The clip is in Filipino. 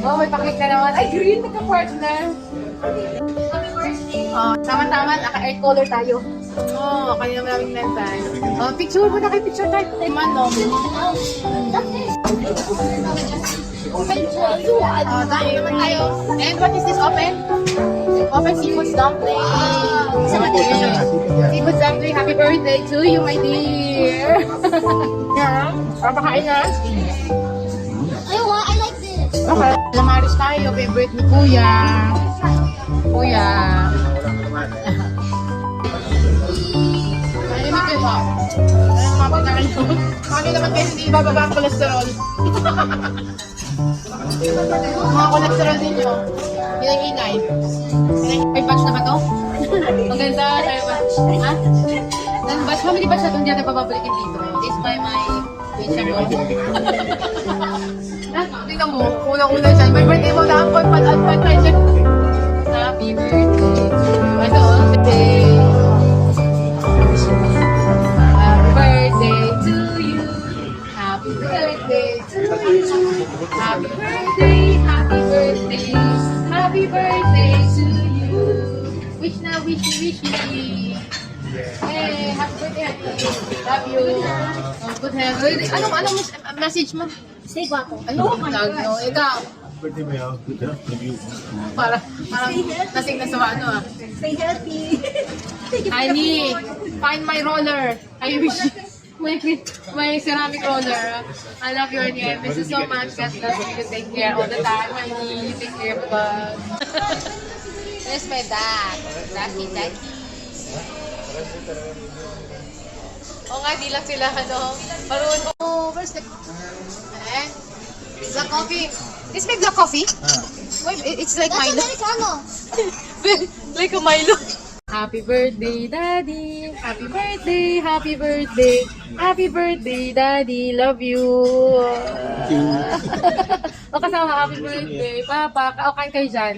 Oh, may paklik na naman. Ay, green, nagka-partner. Oh, tama-tama, naka-air color tayo. Oh, kanina maraming nantay. Oh, picture mo na kayo, picture tayo. Manong. Oh, tayo naman tayo. And what is this open? Open seafood dumpling. Seafood dumpling, happy birthday to you, my dear. Yeah, papakain na. I like this. Okay, lamaris tayo, favorite ni Kuya. Kuya. Malimit yun ba? Ano mga pagkain ko? Kami naman kayo hindi ibababa ang kolesterol. Mga kolesterol din nyo. Hinay-hinay. May batch na ba to? Ang ganda, tayo batch. Ha? Ang batch, family batch na itong dyan na bababalikin dito. This by my Instagram. Tingnan mo, unang-una siya. May birthday mo na ang pag-pad-pad siya. Happy birthday to you. Ito, birthday. Happy birthday to you. Happy birthday to you. Happy birthday, happy birthday. Happy birthday to you. Wish na, wish. Hey, happy birthday, honey. Love you. Good health. Anong message mo? Stay guapo. Ayun, no. Ikaw. Birthday mo yun. Good health. Love you. Parang lasing na sa ano ah. Stay healthy. Honey, find my roller. I wish my ceramic roller. I love you, honey. I miss you so much. God bless you. You take care all the time, honey. You take care of us. There's my dad. Daddy. Oo nga, di lang sila, marunong. Oh, where's the... Black coffee. Is my black coffee? Wait, it's like That's Milo. Americano. Like a Milo. Happy birthday, Daddy. Happy birthday, happy birthday. Happy birthday, Daddy. Love you. O kasama, happy birthday. Papa, kain kayo dyan.